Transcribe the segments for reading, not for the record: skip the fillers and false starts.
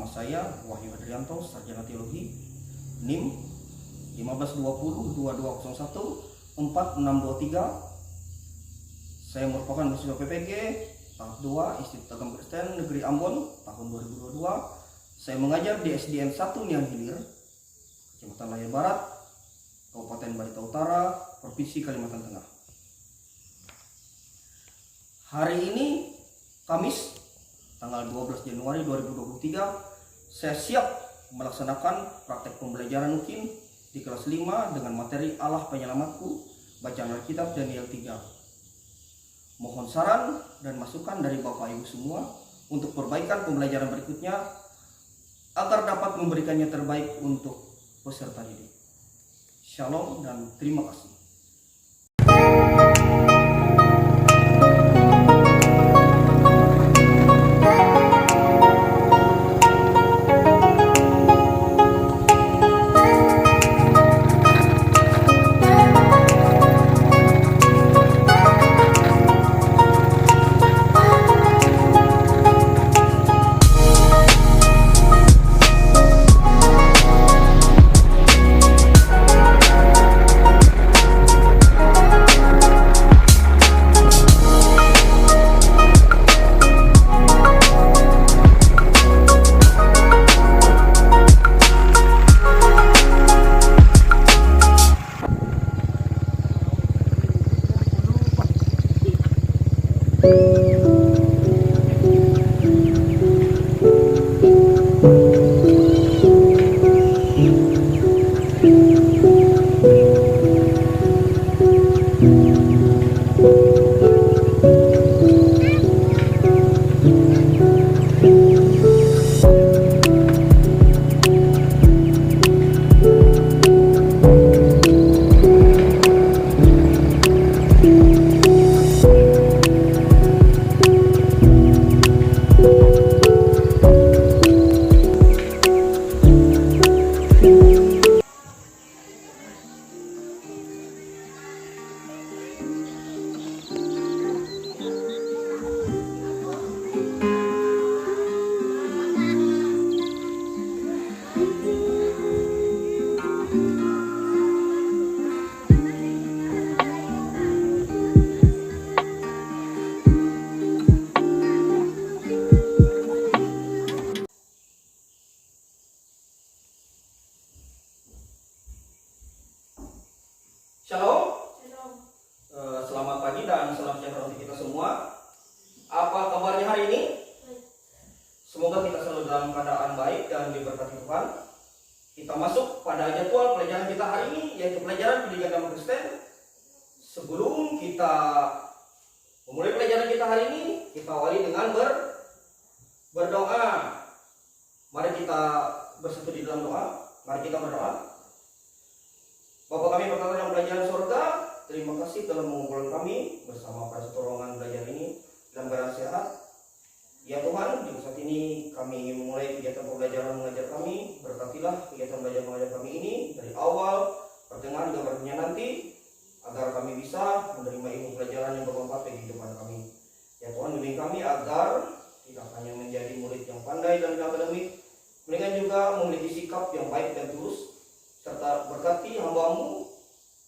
Nama saya Wahyu Adrianto, Sarjana Teologi, NIM 1520-2201-4623. Saya merupakan mahasiswa PPG tahap 2 Institut Agama Kristen Negeri Ambon tahun 2022. Saya mengajar di SDN 1 Nian Hilir, Kecamatan Layar Barat, Kabupaten Barito Utara, Provinsi Kalimantan Tengah. Hari ini Kamis tanggal 12 Januari 2023, saya siap melaksanakan praktek pembelajaran UKIM di kelas 5 dengan materi Allah Penyelamatku, bacaan Alkitab Daniel 3. Mohon saran dan masukan dari Bapak Ibu semua untuk perbaikan pembelajaran berikutnya agar dapat memberikannya terbaik untuk peserta didik. Shalom dan terima kasih. Shalom. Selamat pagi dan salam sejahtera untuk kita semua. Apa kabarnya hari ini? Semoga kita selalu dalam keadaan baik dan diberkati Tuhan. Kita masuk pada jadwal pelajaran kita hari ini, yaitu pelajaran pendidikan agama Kristen. Sebelum kita memulai pelajaran kita hari ini, kita awali dengan berdoa. Mari kita bersatu di dalam doa. Mari kita berdoa. Bapa kami berkata dalam pelajaran surga, terima kasih telah mengumpulkan kami bersama pada satu ruangan belajar ini dalam keadaan sehat. Ya Tuhan, di saat ini kami ingin memulai kegiatan pembelajaran mengajar kami. Berkatilah kegiatan belajar mengajar kami ini dari awal, pertengahan hingga akhirnya nanti, agar kami bisa menerima ilmu pelajaran yang bermanfaat bagi kehidupan kami. Ya Tuhan, bimbing kami agar tidak hanya menjadi murid yang pandai dan akademik, melainkan juga memiliki sikap yang baik dan tulus, serta berkati hamba-Mu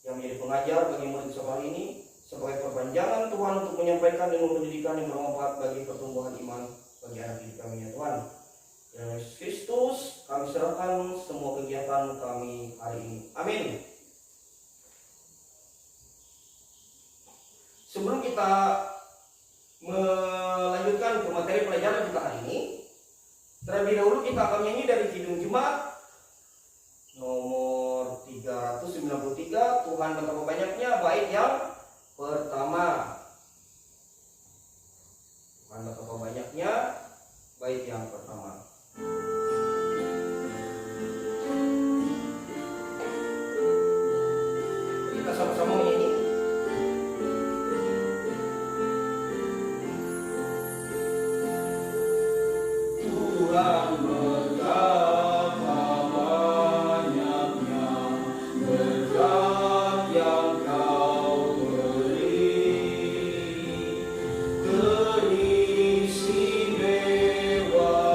yang menjadi pengajar bagi murid sekolah ini sebagai perpanjangan Tuhan untuk menyampaikan ilmu pendidikan yang bermanfaat bagi pertumbuhan iman bagi anak didik kami ya Tuhan. Dalam Yesus Kristus kami serahkan semua kegiatan kami hari ini. Amin. Sebelum kita melanjutkan ke materi pelajaran kita hari ini, terlebih dahulu kita akan nyanyi dari Kidung Jemaat nomor 393, Tuhan betapa banyaknya, bait yang pertama. Tuhan betapa banyaknya, bait yang pertama. Kita sama-sama menyanyi. Tuhan Istimewa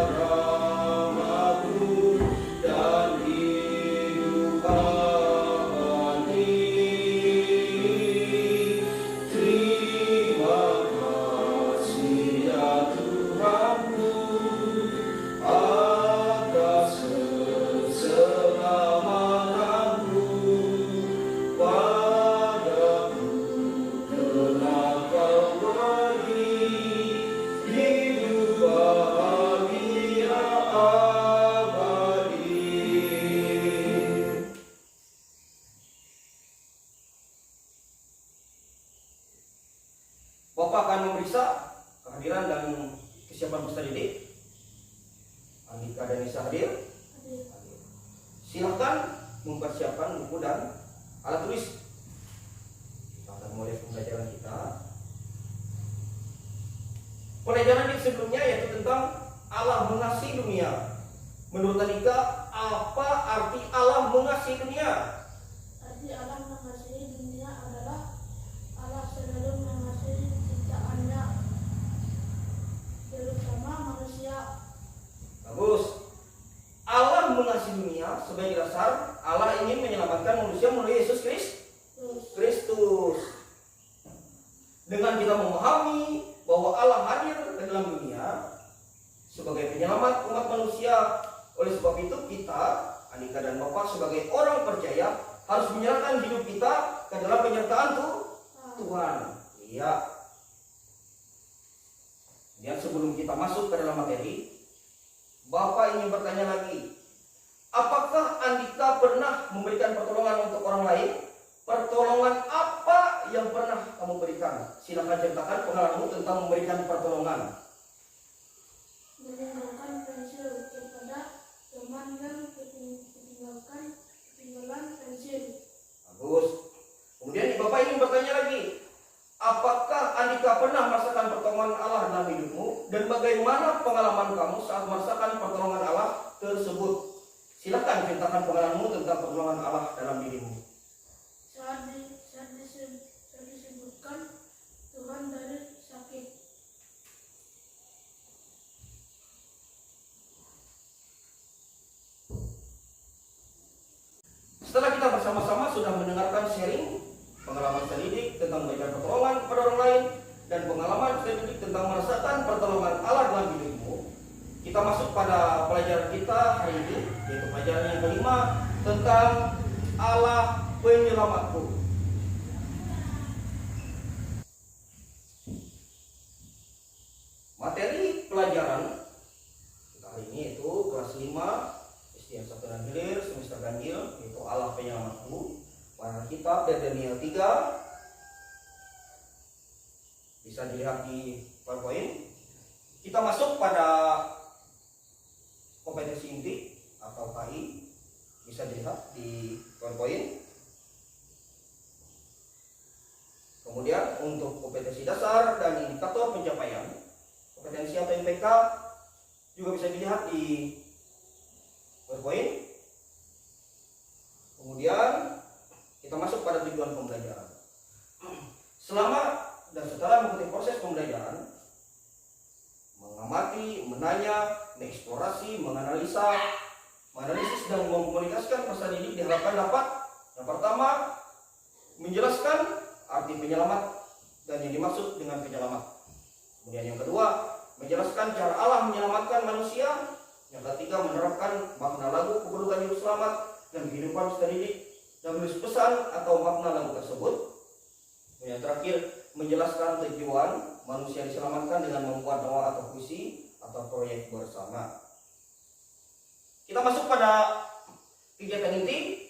bisa hadir? Silahkan mempersiapkan buku dan alat tulis. Kita akan mulai pembelajaran kita. Pelajaran di sebelumnya yaitu tentang Allah mengasihi dunia. Menurut Andika, apa arti Allah mengasihi dunia? Arti Allah mengasihi dunia adalah Allah selalu mengasihi ciptaannya, terutama manusia. Bagus. Allah mengasihi dunia sebagai dasar Allah ingin menyelamatkan manusia melalui Yesus Kristus. Dengan kita memahami bahwa Allah hadir ke dalam dunia sebagai penyelamat umat manusia, oleh sebab itu kita, Andika dan Bapak sebagai orang percaya harus menyerahkan hidup kita ke dalam penyertaan Tuhan. Iya. Dan sebelum kita masuk ke dalam materi, Bapak ingin bertanya lagi, apakah Andika pernah memberikan pertolongan untuk orang lain? Pertolongan apa yang pernah kamu berikan? Silakan ceritakan pengalamanmu tentang memberikan pertolongan. Meninggalkan pensil kepada teman yang ketinggalan pensil. Bagus. Kemudian Bapak ingin bertanya lagi, apakah Andika pernah merasakan pertolongan Allah dalam hidupmu dan bagaimana pengalaman kamu saat merasakan pertolongan Allah tersebut? Silakan ceritakan pengalamanmu tentang pertolongan Allah dalam dirimu. Saat disebutkan Tuhan dari sakit. Setelah kita bersama-sama sudah mendengarkan sharing pengalaman selidik tentang memberikan pertolongan kepada orang lain dan pengalaman selidik tentang merasakan pertolongan Allah dalam hidupmu, kita masuk pada pelajaran kita hari ini, yaitu pelajaran yang kelima tentang Allah penyelamatku. Materi pelajaran kita hari ini yaitu kelas 5 SDN 1 dan Hilir semester ganjil, yaitu Allah penyelamatku. Pada kitab dari Daniel 3 bisa dilihat di PowerPoint. Kita masuk pada kompetensi inti atau KI, bisa dilihat di PowerPoint. Kemudian untuk kompetensi dasar dan indikator pencapaian kompetensi atau IPK juga bisa dilihat di PowerPoint. Kemudian kita masuk pada tujuan pembelajaran. Selama dan setelah mengikuti proses pembelajaran, mengamati, menanya, mengeksplorasi, menganalisis dan mengkomunikasikan pesan didik diharapkan dapat yang pertama menjelaskan arti penyelamat dan yang dimaksud dengan penyelamat. Kemudian yang kedua, menjelaskan cara Allah menyelamatkan manusia. Yang ketiga, menerapkan makna lagu keperluan hidup selamat dan kehidupan pesan didik dan menulis pesan atau makna lagu tersebut. Yang terakhir, menjelaskan tujuan manusia diselamatkan dengan membuat doa atau puisi atau proyek bersama. Kita masuk pada kegiatan inti.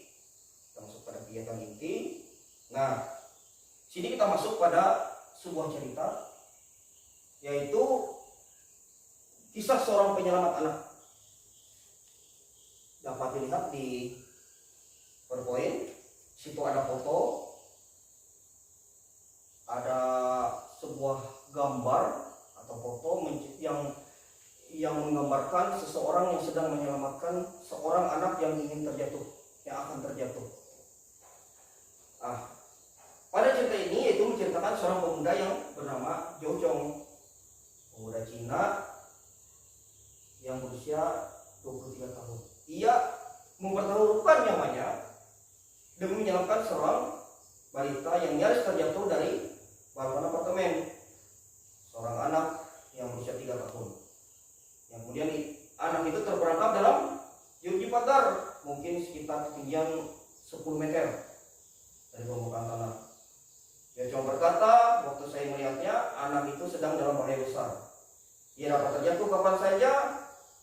Nah, sini kita masuk pada sebuah cerita, yaitu kisah seorang penyelamat anak. Dapat dilihat di PowerPoint. Situ ada foto, ada sebuah gambar atau foto yang menggambarkan seseorang yang sedang menyelamatkan seorang anak yang akan terjatuh. Pada cerita ini yaitu menceritakan seorang pemuda yang bernama Zhou Chong, pemuda Cina yang berusia 23 tahun. Ia mempertaruhkan nyawanya demi menyelamatkan seorang balita yang nyaris terjatuh dari balkon apartemen. Seorang anak yang berusia 3 tahun. Yang kemudian anak itu terperangkap dalam jeruji pagar, mungkin sekitar ketinggian 10 meter dari permukaan tanah. Dia cuma berkata, waktu saya melihatnya, anak itu sedang dalam bahaya besar. Ia dapat terjatuh kapan saja,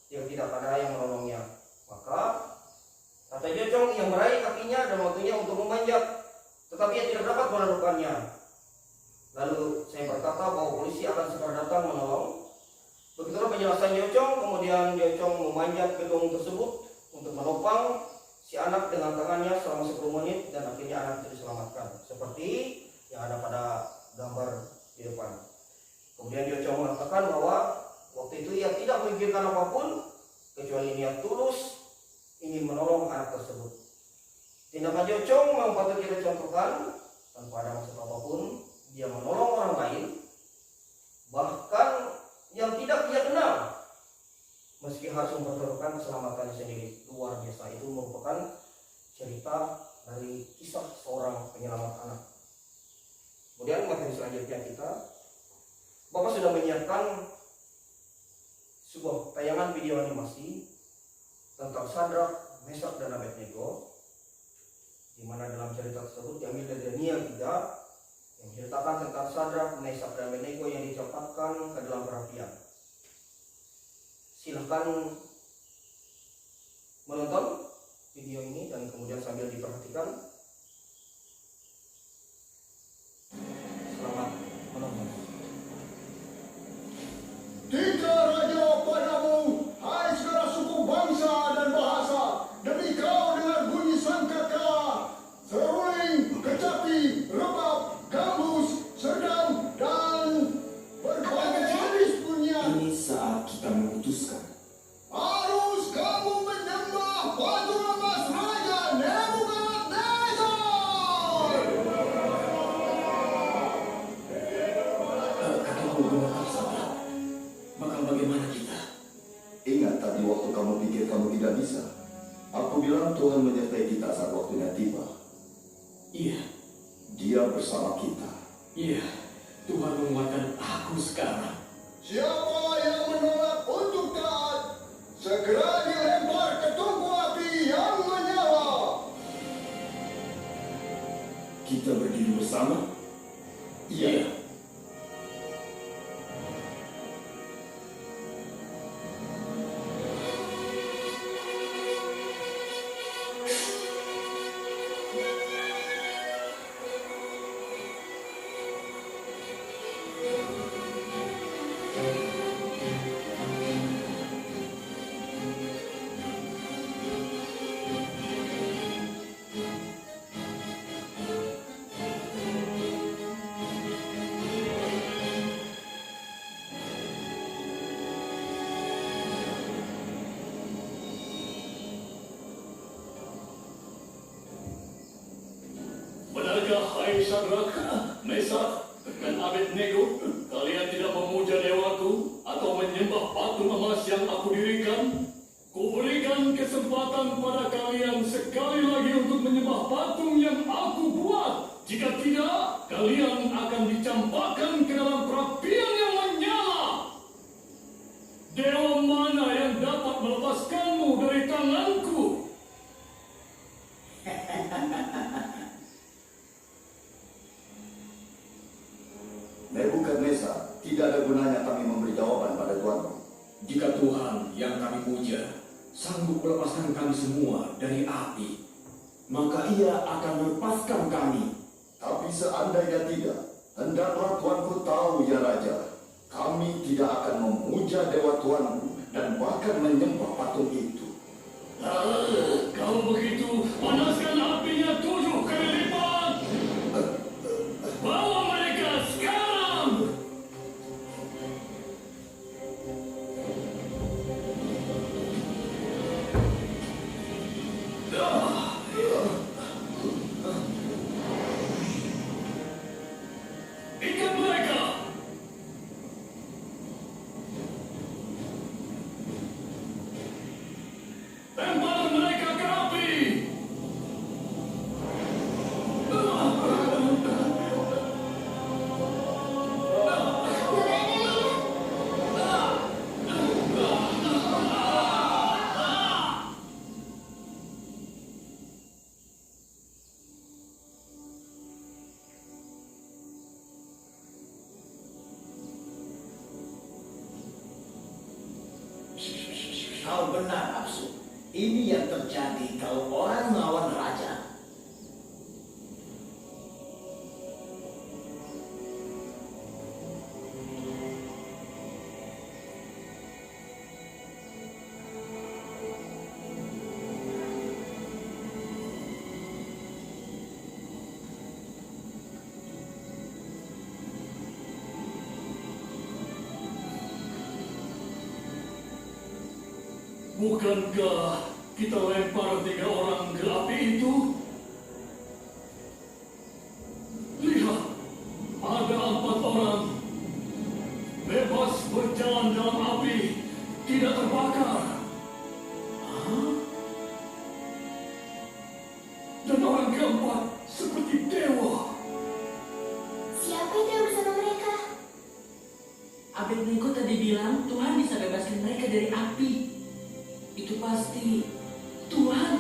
dia tidak ada yang menolongnya. Maka kata Jocong yang meraih kakinya dan waktunya untuk memanjat, tetapi ia tidak dapat melakukannya. Lalu saya berkata bahwa polisi akan segera datang menolong. Begitulah penjelasan Jocong. Kemudian kemudian Diocong memanjat gedung tersebut untuk menopang si anak dengan tangannya selama 10 menit dan akhirnya anak itu diselamatkan. Seperti yang ada pada gambar di depan. Kemudian Diocong mengatakan bahwa waktu itu ia tidak memikirkan apapun kecuali niat tulus ingin menolong anak tersebut. Tindakan Diocong memang patut kita contohkan. Tanpa ada maksud apapun, dia menolong orang lain, bahkan yang tidak dia kenal, meski harus mempertaruhkan keselamatannya sendiri. Luar biasa. Itu merupakan cerita dari kisah seorang penyelamat anak. Kemudian materi selanjutnya Bapak sudah menyiapkan sebuah tayangan video animasi tentang Sadrak, Mesak, dan Abednego, di mana dalam cerita tersebut diambil dari Daniel 3 yang menceritakan tentang Sadrak, Mesak, dan Abednego yang dicampakkan ke dalam perapian. Silahkan menonton video ini dan kemudian sambil diperhatikan. Selamat menonton. Tiga raja padamu, hai segala suku bangsa dan bahasa, demi kau dengar bunyi sangkakala, seruling, kecapi, rebab, gambus, sedang, dan berbagai jenis bunyian. Ini saat kita memutuskan. Harus kamu menyembah batu emas Raja Nebukadnezar. Kalau menggunakan Sadrak, maka bagaimana kita? Ingat tadi waktu kamu pikir kamu tidak bisa. Aku bilang Tuhan menyertai kita saat waktunya tiba. Iya, Dia bersama kita. iya. Tuhan menguatkan aku sekarang. Siapa yang menolak untuk taat, segera dilempar ke tungku api yang menyala. Kita berdiri bersama. Iya. Benarkah hai Sadrak, Mesak, dan Abednego, kalian tidak memuja dewaku atau menyembah patung emas yang aku dirikan? Kuberikan kesempatan pada kalian sekali lagi untuk menyembah patung yang aku buat. Jika tidak, kalian akan dicampakkan ke dalam perapian yang menyala. Dewa mana yang dapat melepaskanmu dari tanganku? Nebukadnezar, tidak ada gunanya kami memberi jawaban pada Tuanku. Jika Tuhan yang kami puja sanggup melepaskan kami semua dari api, maka Ia akan melepaskan kami. Tapi seandainya tidak, hendaklah Tuanku tahu ya Raja, kami tidak akan memuja Dewa Tuanku dan bahkan menyembah patung itu. Kalau begitu, panaskan apinya 7 kali lipat. Bawa mereka sekarang. Ikat mereka. Lempar mereka ke api. Kau benar, Absu. Ini yang terjadi kalau orang melawan raja. Bukankah kita lempar 3 orang ke api itu? Lihat, ada 4 orang bebas berjalan dalam api, tidak terbakar. Hah? Dan orang keempat seperti dewa. Siapa itu yang bersama mereka? Abednego tadi bilang Tuhan bisa bebaskan mereka dari api. Itu pasti Tuhan.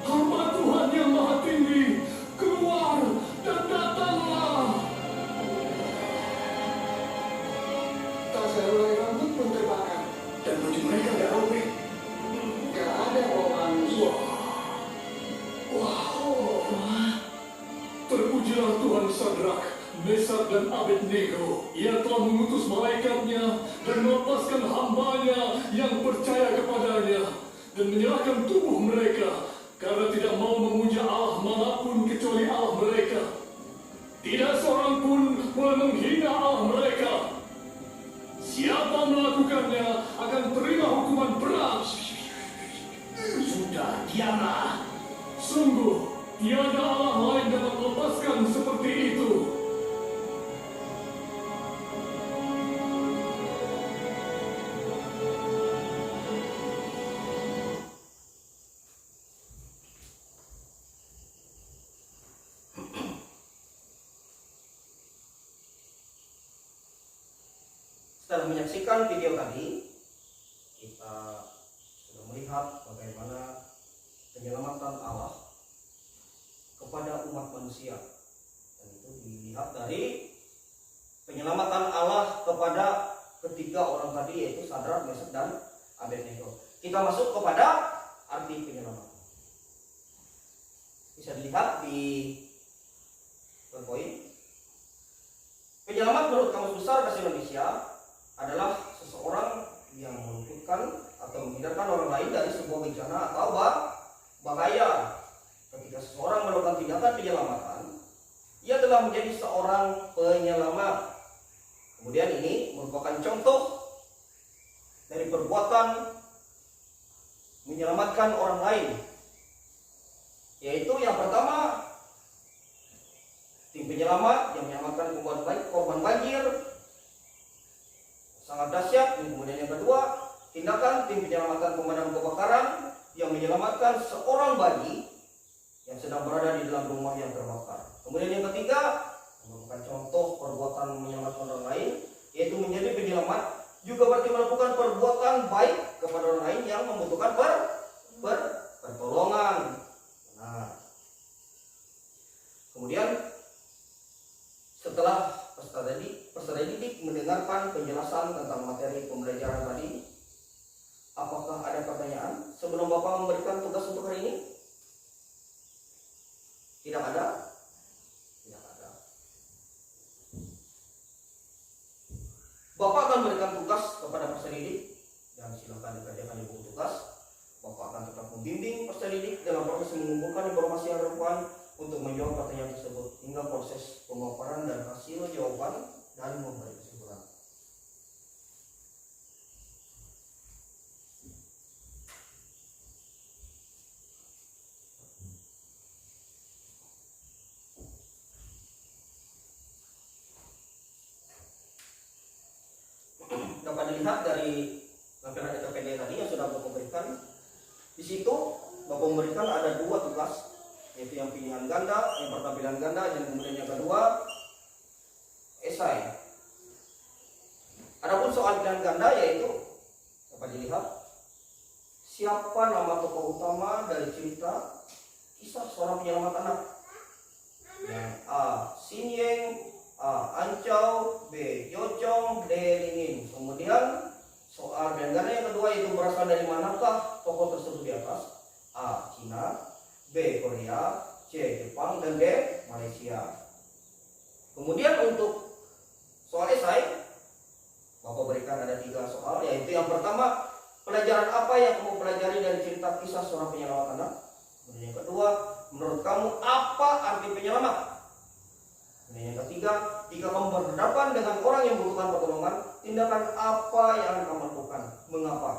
Hamba Tuhan yang Maha Tinggi, keluar dan datanglah. Tas helai rambut pun terbakar. Dan baju mereka nggak robek. Gak ada potongan. Terpujilah Tuhan Sadrak, Mesak dan Abednego. Ia telah mengutus malaikatnya dan melepaskan hambanya yang percaya kepadanya dan menyerahkan tubuh mereka karena tidak mau memuja Allah manapun kecuali Allah mereka. Tidak seorang pun boleh menghina Allah mereka. Siapa melakukannya akan terima hukuman berat. Sudah, diamlah. Sungguh, tiada Allah lain dapat melepaskan seperti itu. Setelah menyaksikan video tadi, kita sudah melihat bagaimana penyelamatan Allah kepada umat manusia. Dan itu dilihat dari penyelamatan Allah kepada ketiga orang tadi, yaitu Sadrak, Mesak, dan Abednego. Kita masuk kepada arti penyelamatan. Bisa dilihat di poin. Penyelamat menurut Kamus Besar Bahasa Indonesia adalah seseorang yang meluputkan atau menghindarkan orang lain dari sebuah bencana atau bahaya. Ketika seseorang melakukan tindakan penyelamatan, ia telah menjadi seorang penyelamat. Kemudian ini merupakan contoh dari perbuatan menyelamatkan orang lain, yaitu yang pertama, tim penyelamat yang menyelamatkan korban banjir sangat dahsyat. Kemudian yang kedua, tindakan tim penyelamatan pemadam kebakaran yang menyelamatkan seorang bayi yang sedang berada di dalam rumah yang terbakar. Kemudian yang ketiga, merupakan contoh perbuatan menyelamatkan orang lain, yaitu menjadi penyelamat juga berarti melakukan perbuatan baik kepada orang lain yang membutuhkan pertolongan. Nah, kemudian setelah peserta didik mendengarkan penjelasan tentang materi pembelajaran tadi, apakah ada pertanyaan sebelum Bapak memberikan tugas untuk hari ini? Tidak ada? Tidak ada. Bapak akan berikan tugas kepada peserta didik dan silakan dikerjakan di buku tugas. Bapak akan tetap membimbing peserta didik dalam proses mengumpulkan informasi yang relevan untuk menjawab pertanyaan tersebut hingga proses pemaparan dan hasil jawaban dan memberi kesimpulan. Dapat dilihat dari lampiran EKPD tadi yang sudah Bapak berikan. Di situ Bapak memberikan ada 2 tugas, yaitu yang pilihan ganda, yang pertampilan ganda, dan kemudian yang kedua esai. Adapun soal pilihan ganda yaitu dapat dilihat siapa nama tokoh utama dari cerita kisah seorang penyelamat anak. Yang A. Sinyeng, A. Ancau, B. Yocong, D. Lingin. Kemudian soal pilihan ganda yang kedua itu berasal dari manakah tokoh tersebut di atas? A. Cina, B. Korea, C. Jepang, dan D. Malaysia. Kemudian untuk soal esai, Bapak berikan ada 3 soal, yaitu yang pertama, pelajaran apa yang kamu pelajari dari cerita kisah seorang penyelamat anak? Kemudian yang kedua, menurut kamu apa arti penyelamat? Kemudian yang ketiga, jika kamu berhadapan dengan orang yang membutuhkan pertolongan, tindakan apa yang akan kamu lakukan? Mengapa?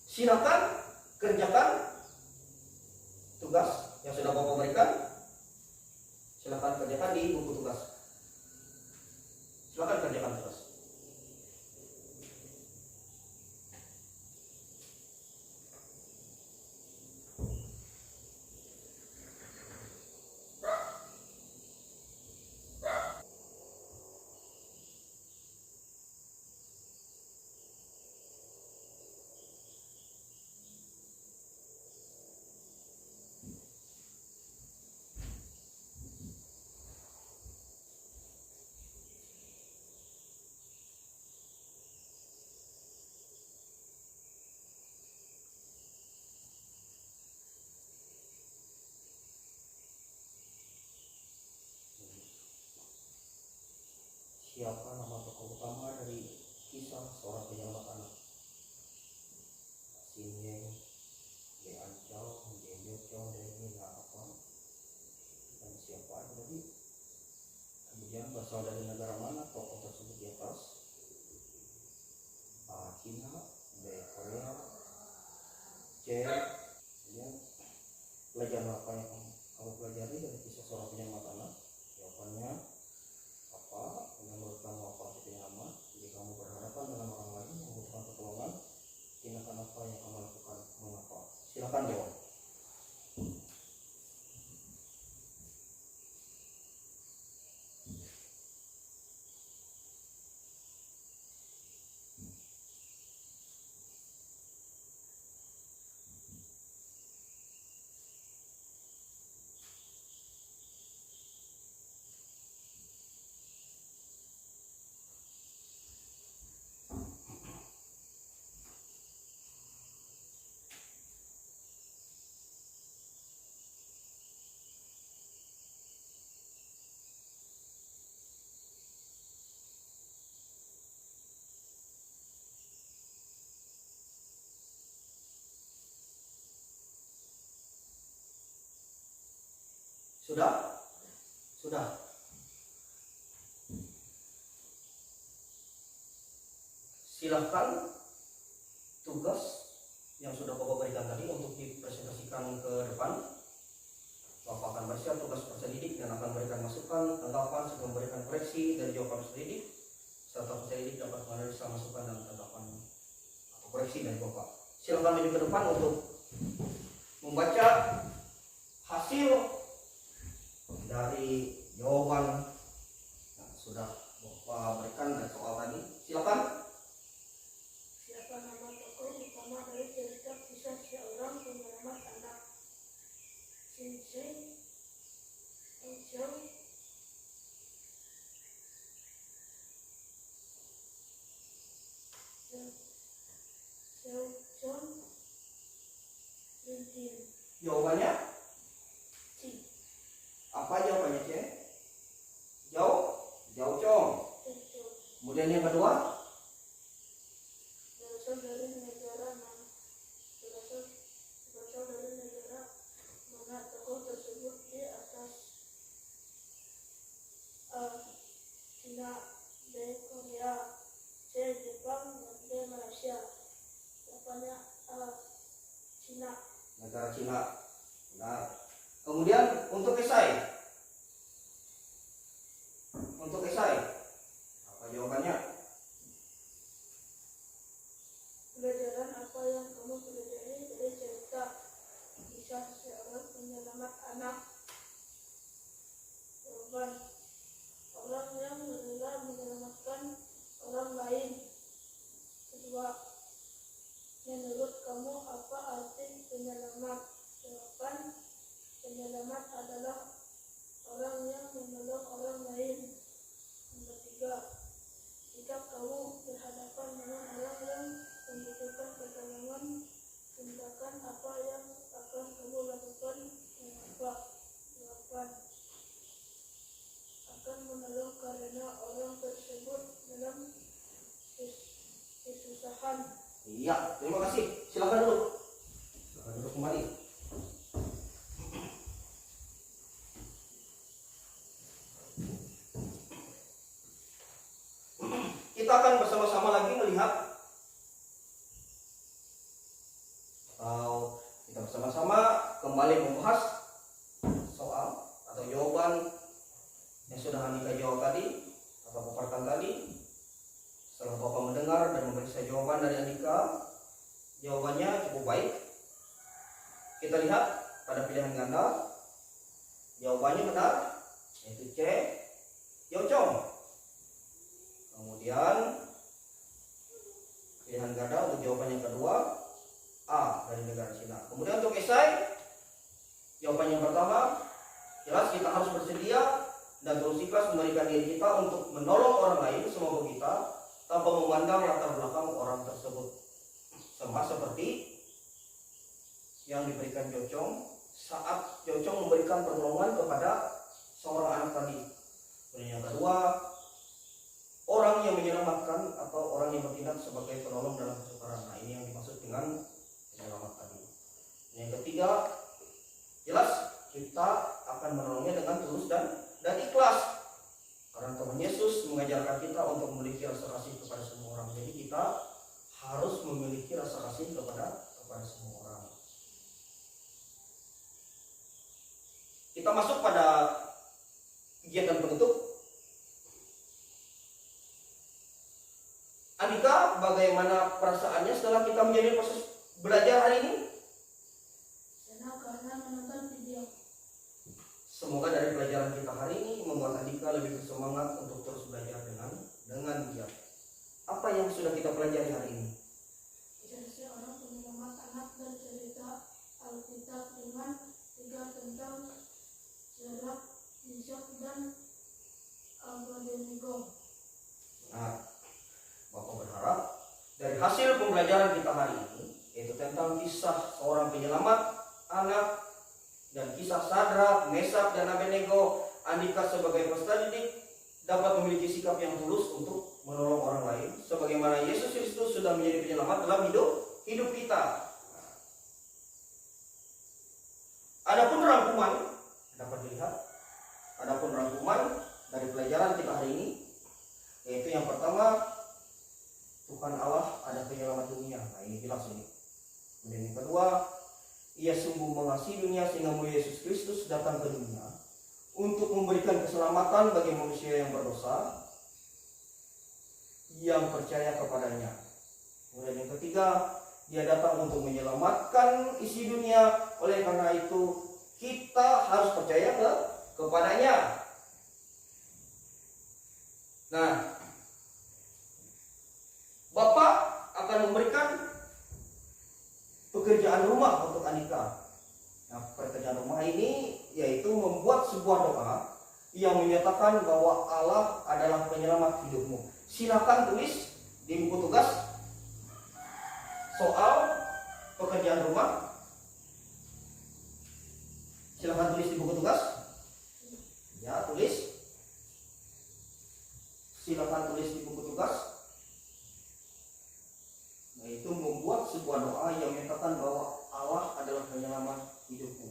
Silakan kerjakan tugas yang sudah Bapak berikan. Silakan kerjakan di buku tugas. Silakan kerjakan tugas. Siapa nama tokoh utama dari kisah seorang penyelamat anak? Sinyeng, Deancau, Denjocong, Deni, apa? Dan siapa lagi? Kemudian berasal dari negara mana tokoh tersebut di atas? A. Cina, B. Korea, C. Kemudian pelajaran apa yang kamu pelajari dari kisah seorang penyelamat anak? Jawabannya apa? Menurut kamu apa itu penyelamat? Jika kamu berhadapan dengan orang lain yang membutuhkan pertolongan, tindakan apa yang kamu lakukan? Mengapa? Silakan jawab. Sudah? Sudah. Silahkan tugas yang sudah Bapak berikan tadi untuk dipresentasikan ke depan. Bapak akan bersiap tugas peserta didik dan akan memberikan masukan, tanggapan, serta memberikan koreksi dari jawaban peserta didik, serta peserta didik dapat menerima masukan dan tanggapan atau koreksi dari Bapak. Silakan maju ke depan untuk membaca hasil dari jawaban yang sudah Bapak berikan dari soal tadi. Silakan. Siapa nama tokoh utama dari cerita kisah seorang penyelamat anak? Sinseng, Ejong, Seojon, Lintin. Jawabannya C. apa jawabannya, C? Jauh Cong. Kemudian yang kedua, Berasal dari negara mana? Berasal dari negara mana tokoh tersebut di atas? A. Cina, B. Korea, C. Jepang, dan D. Malaysia. Jawabannya A. Cina. negara Cina. Benar. Kemudian untuk esai. Untuk esai, apa jawabannya? Pelajaran apa yang kamu pelajari dari cerita kisah seorang penyelamat anak? Jawaban: orang yang rela menyelamatkan orang lain. Kedua, menurut kamu apa arti penyelamat? Jawaban: penyelamat adalah orang yang menolong orang lain. Nomor 3, jika kamu berhadapan dengan orang yang membutuhkan pertolongan, tindakan apa yang akan kamu lakukan? Mengapa? Jawaban: akan menolong karena orang tersebut dalam kesusahan. Iya, terima kasih. Silakan duduk. Silakan duduk kembali. kita akan bersama-sama lagi melihat atau kita bersama-sama kembali membahas soal atau jawaban yang sudah Andika jawab tadi atau paparkan tadi. Setelah Bapak mendengar dan memeriksa jawaban dari Andika, jawabannya cukup baik. Kita lihat pada pilihan ganda, jawabannya benar, yaitu C, Yocong. Kemudian pilihan ganda untuk jawaban yang kedua, A dari negara Cina. Kemudian untuk esai, jawaban yang pertama, jelas kita harus bersedia dan terus ikhlas memberikan diri kita untuk menolong orang lain semampu kita tanpa memandang latar belakang orang tersebut. Sama seperti yang diberikan Jocong saat Jocong memberikan pertolongan kepada seorang anak tadi. Dan yang kedua, orang yang menyelamatkan atau orang yang bertindak sebagai penolong dalam kesukaran. Nah, ini yang dimaksud dengan penyelamat tadi. Yang ketiga, jelas kita akan menolongnya dengan tulus dan ikhlas. Karena Tuhan Yesus mengajarkan kita untuk memiliki rasa kasih kepada semua orang. Jadi kita harus memiliki rasa kasih kepada semua orang. Kita masuk pada kegiatan penutup. Andika, bagaimana perasaannya setelah kita menjalani proses belajar hari ini? Senang karena menonton video. Semoga dari pelajaran kita hari ini membuat Andika lebih bersemangat untuk terus belajar dengan giat. Apa yang sudah kita pelajari hari ini? Kisah seorang penyelamat anak dan cerita Alkitab dengan 3 tentang Shadrach, Meshach, dan Abednego. Nah, Bapak berharap dari hasil pembelajaran kita hari ini, yaitu tentang kisah seorang penyelamat anak dan kisah Shadrach, Meshach, dan Abednego, Andika sebagai peserta didik dapat memiliki sikap yang tulus untuk menolong orang lain, sebagaimana Yesus Kristus sudah menjadi penyelamat dalam hidup kita. Adapun rangkuman dapat dilihat. Adapun rangkuman dari pelajaran kita hari ini, yaitu yang pertama, Tuhan Allah ada penyelamat dunia. Nah, ini jelas ini. Kemudian yang kedua, Ia sungguh mengasihi dunia sehingga mulia Yesus Kristus datang ke dunia untuk memberikan keselamatan bagi manusia yang berdosa yang percaya kepadanya. Kemudian yang ketiga, Dia datang untuk menyelamatkan isi dunia. Oleh karena itu kita harus percaya kepadanya. Nah, Bapak akan memberikan pekerjaan rumah untuk Andika. Nah, pekerjaan rumah ini yaitu membuat sebuah doa yang menyatakan bahwa Allah adalah penyelamat hidupmu. Silakan tulis di buku tugas soal pekerjaan rumah. Silakan tulis di buku tugas. Ya, tulis. Silakan tulis di buku tugas. Yaitu membuat sebuah doa yang menyatakan bahwa Allah adalah penyelamat hidupmu.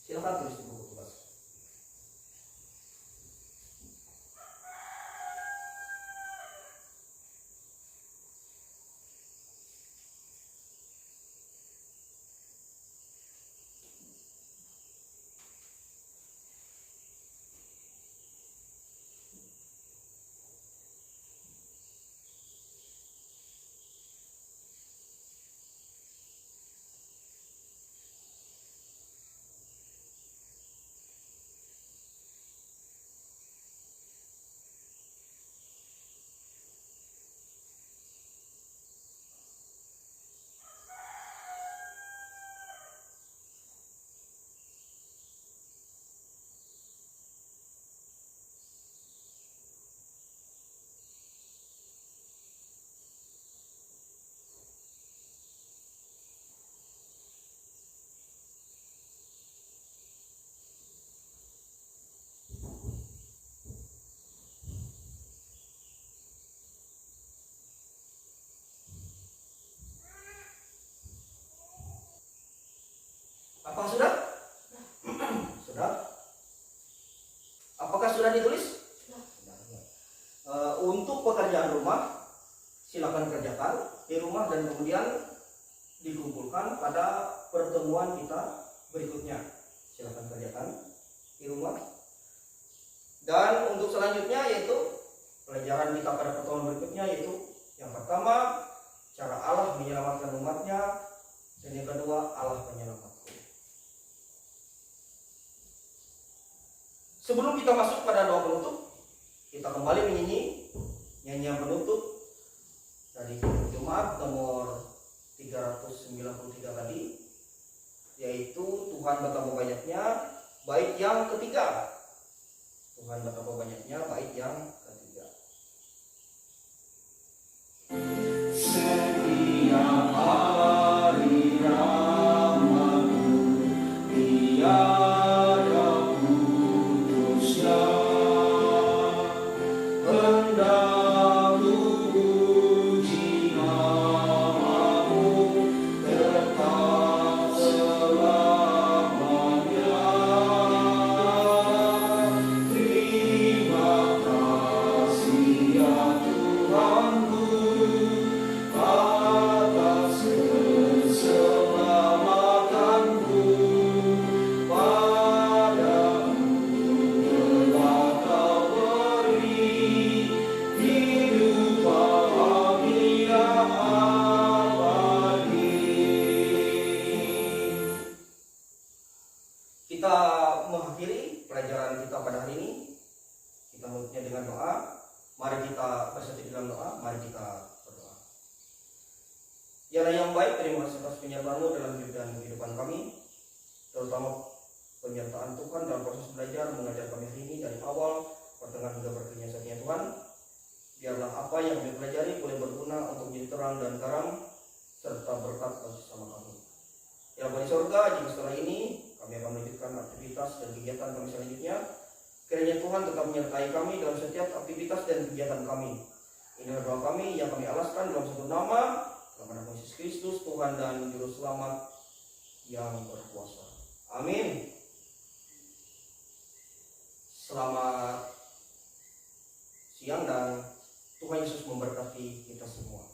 Silakan tulis di buku tugas. Untuk pekerjaan rumah silakan kerjakan di rumah dan kemudian dikumpulkan pada pertemuan kita berikutnya. Silakan kerjakan di rumah. Dan untuk selanjutnya yaitu pelajaran kita pada pertemuan berikutnya, yaitu yang pertama cara Allah menyelamatkan umatnya, dan yang kedua Allah penyelamatku. Sebelum kita masuk pada doa penutup, kita kembali menyanyi nyanyian penutup dari Jumat nomor 393 tadi, yaitu Tuhan betapa banyaknya bait yang ketiga. Tuhan betapa banyaknya bait yang ketiga. Setiap hari rahmat-Mu tiada putusnya, hendak Ku puji nama-Mu tetap selamanya. Terima kasih ya Tuhanku atas keselamatanku. Padamu telah Kau beri hidup bahagia abadi. Kita mengakhiri pelajaran kita pada hari ini. Kita menutupnya dengan doa. Mari kita bersatu dalam doa. Mari kita berdoa. Ya Allah yang baik, terima kasih atas penyertaan-Mu dalam hidup dan kehidupan kami, terutama penyertaan Tuhan dalam proses belajar mengajar kami hari ini dari awal, pertengahan hingga berakhirnya saatnya Tuhan. Biarlah apa yang kami pelajari boleh berguna untuk menjadi terang dan garam serta berkat bagi sesama kami. Ya Bapa di surga, jika setelah ini kami akan melanjutkan aktivitas dan kegiatan kami selanjutnya, kiranya Tuhan tetap menyertai kami dalam setiap aktivitas dan kegiatan kami. Inilah doa kami yang kami alaskan dalam satu nama, dalam nama Yesus Kristus, Tuhan dan Juru Selamat yang berkuasa. Amin. Selamat siang dan Tuhan Yesus memberkati kita semua.